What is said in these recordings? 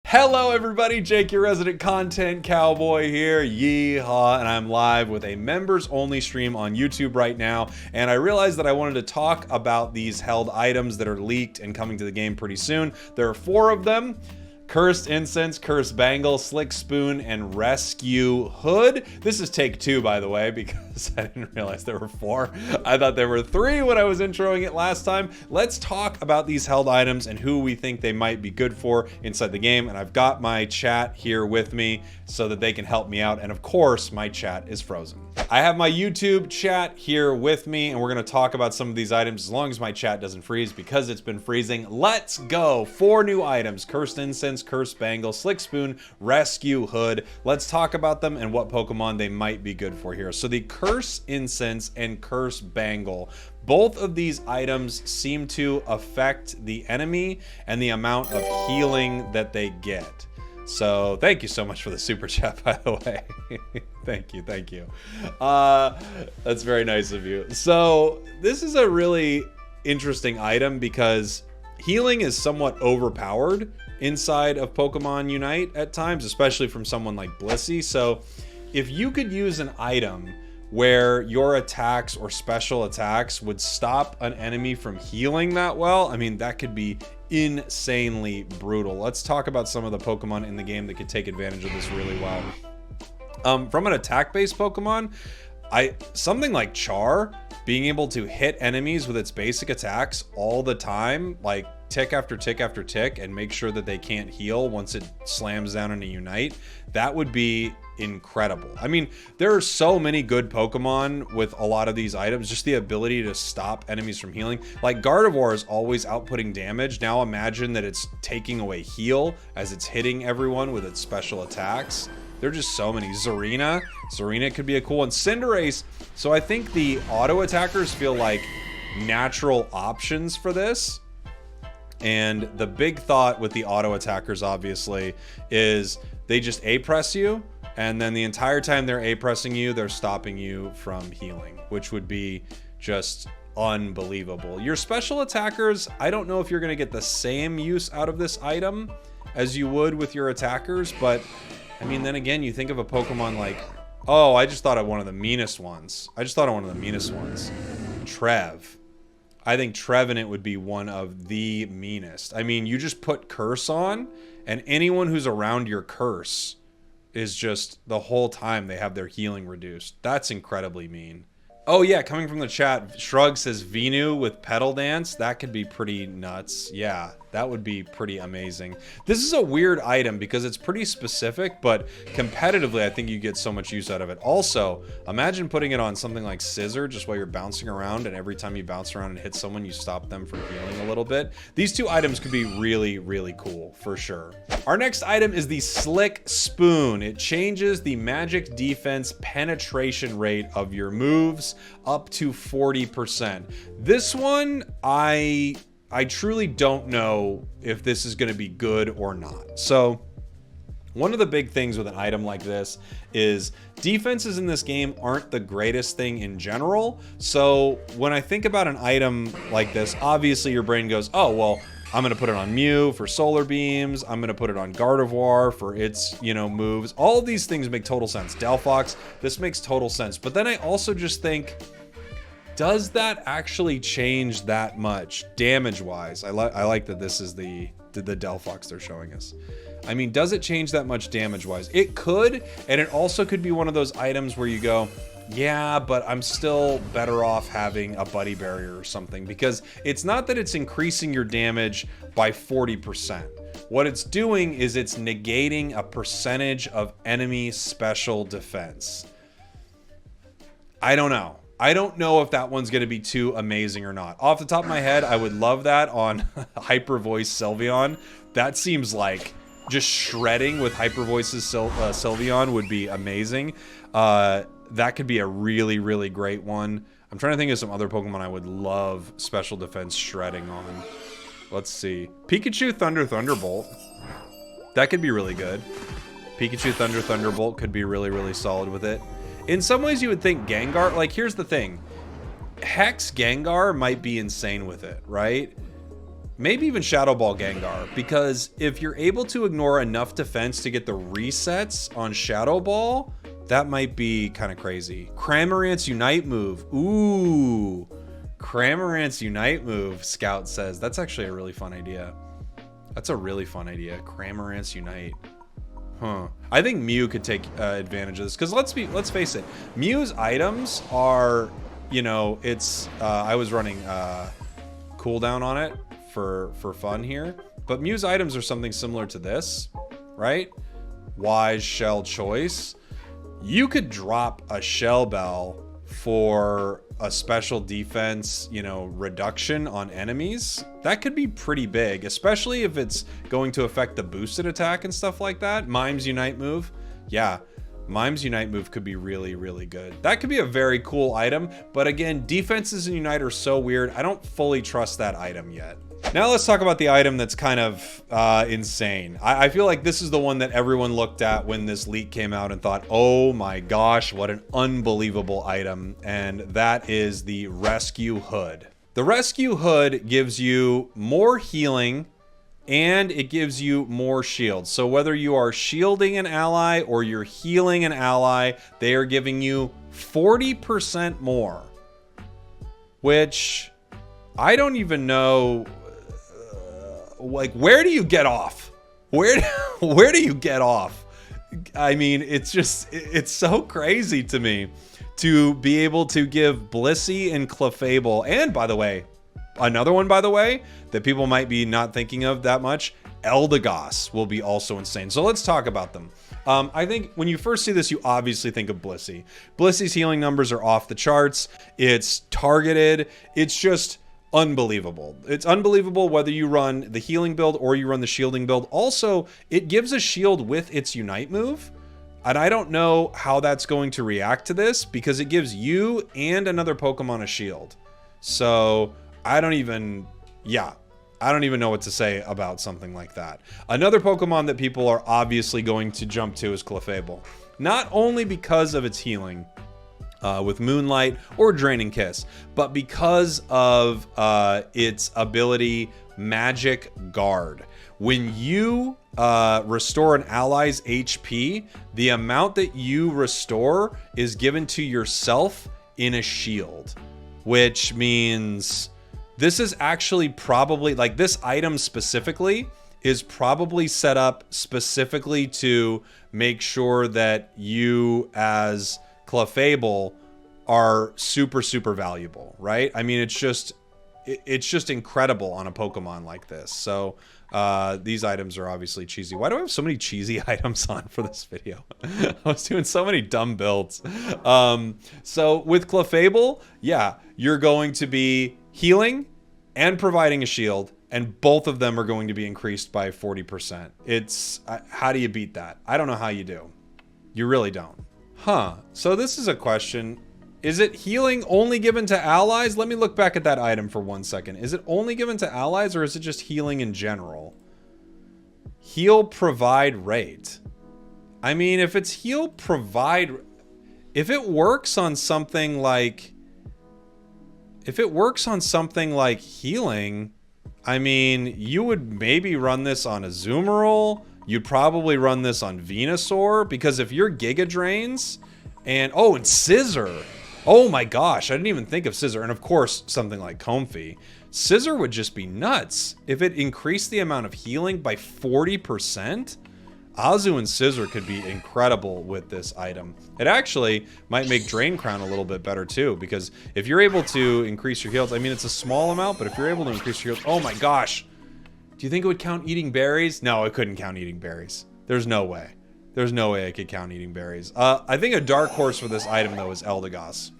Hello everybody, Jake, your resident content cowboy here, yeehaw, and I'm live with a members only stream on YouTube right now, and I realized that I wanted to talk about these held items that are leaked and coming to the game pretty soon. There are 4 of them: Cursed Incense, Cursed Bangle, Slick Spoon, and Rescue Hood. This is take 2, by the way, because I didn't realize there were 4. I thought there were 3 when I was introing it last time. Let's talk about these held items and who we think they might be good for inside the game. And I've got my chat here with me so that they can help me out. And of course, my chat is frozen. I have my YouTube chat here with me, and we're going to talk about some of these items as long as my chat doesn't freeze, because it's been freezing. Let's go. 4 new items: Cursed Incense, Cursed Bangle, Slick Spoon, Rescue Hood. Let's talk about them and what Pokemon they might be good for here. So the Cursed Incense and Cursed Bangle, both of these items seem to affect the enemy and the amount of healing that they get. So thank you so much for the super chat, by the way. Thank you. That's very nice of you. So this is a really interesting item because healing is somewhat overpowered inside of Pokemon Unite at times, especially from someone like Blissey. So if you could use an item where your attacks or special attacks would stop an enemy from healing that well, I mean, that could be insanely brutal. Let's talk about some of the Pokemon in the game that could take advantage of this really well. From an attack-based Pokemon, something like Char, being able to hit enemies with its basic attacks all the time, like tick after tick after tick, and make sure that they can't heal once it slams down into Unite, that would be incredible. I mean, there are so many good Pokemon with a lot of these items, just the ability to stop enemies from healing. Like Gardevoir is always outputting damage. Now imagine that it's taking away heal as it's hitting everyone with its special attacks. There are just so many. Zarina could be a cool one. Cinderace. So I think the auto attackers feel like natural options for this. And the big thought with the auto attackers, obviously, is they just A-press you, and then the entire time they're A-pressing you, they're stopping you from healing, which would be just unbelievable. Your special attackers, I don't know if you're going to get the same use out of this item as you would with your attackers, but I mean, then again, you think of a Pokemon like, oh, I just thought of one of the meanest ones. Trev. I think Trevenant would be one of the meanest. I mean, you just put Curse on, and anyone who's around your Curse is just, the whole time they have their healing reduced. That's incredibly mean. Oh yeah, coming from the chat, Shrug says Venu with Petal Dance. That could be pretty nuts. Yeah, that would be pretty amazing. This is a weird item because it's pretty specific, but competitively, I think you get so much use out of it. Also, imagine putting it on something like Scissor, just while you're bouncing around, and every time you bounce around and hit someone, you stop them from healing a little bit. These 2 items could be really, really cool, for sure. Our next item is the Slick Spoon. It changes the magic defense penetration rate of your moves up to 40%. This one, I truly don't know if this is going to be good or not. So one of the big things with an item like this is defenses in this game aren't the greatest thing in general. So when I think about an item like this, obviously your brain goes, oh, well, I'm going to put it on Mew for solar beams. I'm going to put it on Gardevoir for its, moves. All of these things make total sense. Delphox, this makes total sense. But then I also just think, does that actually change that much damage-wise? I like that this is the Delphox they're showing us. I mean, does it change that much damage-wise? It could, and it also could be one of those items where you go, yeah, but I'm still better off having a Buddy Barrier or something, because it's not that it's increasing your damage by 40%. What it's doing is it's negating a percentage of enemy special defense. I don't know. I don't know if that one's going to be too amazing or not. Off the top of my head, I would love that on Hyper Voice Sylveon. That seems like just shredding with Hyper Voice's Sylveon would be amazing. That could be a really, really great one. I'm trying to think of some other Pokemon I would love special defense shredding on. Let's see. Pikachu Thunder Thunderbolt. That could be really good. Pikachu Thunder Thunderbolt could be really, really solid with it. In some ways, you would think Gengar... Like, here's the thing. Hex Gengar might be insane with it, right? maybe even Shadow Ball Gengar, because if you're able to ignore enough defense to get the resets on Shadow Ball, that might be kind of crazy. Cramorant's Unite move. Ooh, Cramorant's Unite move, Scout says. That's actually a really fun idea. That's a really fun idea. Cramorant's Unite. Huh. I think Mew could take advantage of this, because let's face it, Mew's items are, you know, it's I was running cooldown on it for fun here, but Mew's items are something similar to this, right? Wise Shell Choice. You could drop a Shell Bell for a special defense, you know, reduction on enemies. That could be pretty big, especially if it's going to affect the boosted attack and stuff like that. Mime's Unite move. Yeah, Mime's Unite move could be really, really good. That could be a very cool item, but again, defenses in Unite are so weird. I don't fully trust that item yet. Now let's talk about the item that's kind of insane. I feel like this is the one that everyone looked at when this leak came out and thought, oh my gosh, what an unbelievable item. And that is the Rescue Hood. The Rescue Hood gives you more healing and it gives you more shield. So whether you are shielding an ally or you're healing an ally, they are giving you 40% more, which I don't even know. Like, where do you get off? Where do you get off? I mean, it's so crazy to me to be able to give Blissey and Clefable, and by the way, another one, by the way, that people might be not thinking of that much, Eldegoss will be also insane. So let's talk about them. I think when you first see this, you obviously think of Blissey. Blissey's healing numbers are off the charts. It's targeted. It's just unbelievable. It's unbelievable whether you run the healing build or you run the shielding build. Also, it gives a shield with its Unite move. And I don't know how that's going to react to this, because it gives you and another Pokemon a shield. So I don't even know what to say about something like that. Another Pokemon that people are obviously going to jump to is Clefable. Not only because of its healing with Moonlight or Draining Kiss, but because of its ability Magic Guard. When you restore an ally's HP, the amount that you restore is given to yourself in a shield, which means this is actually probably, like, this item specifically is probably set up specifically to make sure that you as Clefable are super, super valuable, right? I mean, it's just incredible on a Pokemon like this. So these items are obviously cheesy. Why do I have so many cheesy items on for this video? I was doing so many dumb builds. So with Clefable, yeah, you're going to be healing and providing a shield, and both of them are going to be increased by 40%. It's, how do you beat that? I don't know how you do. You really don't. Huh. So this is a question. Is it healing only given to allies? Let me look back at that item for 1 second. Is it only given to allies, or is it just healing in general? Heal Provide Rate. I mean, if it's Heal Provide, if it works on something like, healing, I mean, you would maybe run this on Azumarill. You'd probably run this on Venusaur, because if you're Giga Drains and Scissor. Oh my gosh, I didn't even think of Scissor. And of course, something like Comfey. Scissor would just be nuts. If it increased the amount of healing by 40%, Azu and Scissor could be incredible with this item. It actually might make Drain Crown a little bit better too, because if you're able to increase your heals, I mean, it's a small amount, but if you're able to increase your heals, oh my gosh. Do you think it would count eating berries? No, it couldn't count eating berries. There's no way. There's no way it could count eating berries. I think a dark horse for this item, though, is Eldegoss.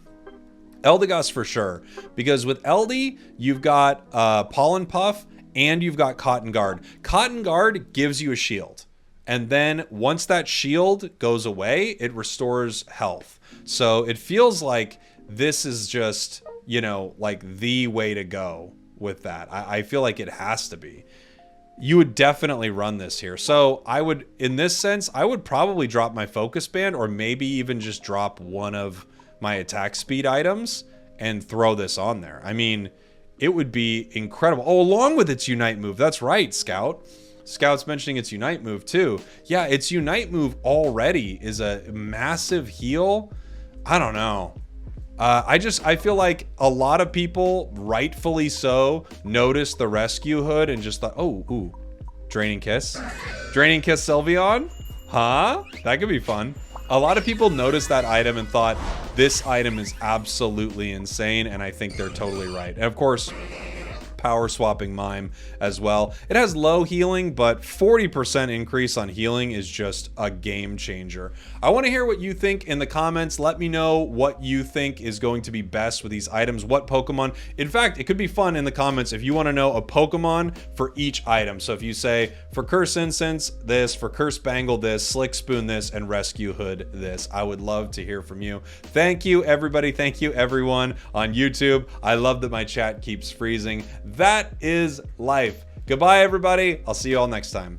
Eldegoss for sure. Because with Eldy, you've got Pollen Puff and you've got Cotton Guard. Cotton Guard gives you a shield. And then once that shield goes away, it restores health. So it feels like this is just, you know, like the way to go with that. I feel like it has to be. You would definitely run this here. So I would, in this sense, I would probably drop my Focus Band, or maybe even just drop one of my attack speed items and throw this on there. I mean, it would be incredible. Oh, along with its Unite move. That's right, Scout. Scout's mentioning its Unite move too. Yeah, its Unite move already is a massive heal. I don't know. I feel like a lot of people, rightfully so, noticed the rescue hood and just thought, oh, ooh, Draining Kiss. Draining Kiss Sylveon? Huh? That could be fun. A lot of people noticed that item and thought, this item is absolutely insane, and I think they're totally right. And of course, power swapping Mime as well. It has low healing, but 40% increase on healing is just a game changer. I want to hear what you think in the comments. Let me know what you think is going to be best with these items. What Pokemon? In fact, it could be fun in the comments if you want to know a Pokemon for each item. So if you say, for Curse Incense, this, for Curse Bangle, this, Slick Spoon, this, and Rescue Hood, this. I would love to hear from you. Thank you, everybody. Thank you, everyone on YouTube. I love that my chat keeps freezing. That is life. Goodbye, everybody. I'll see you all next time.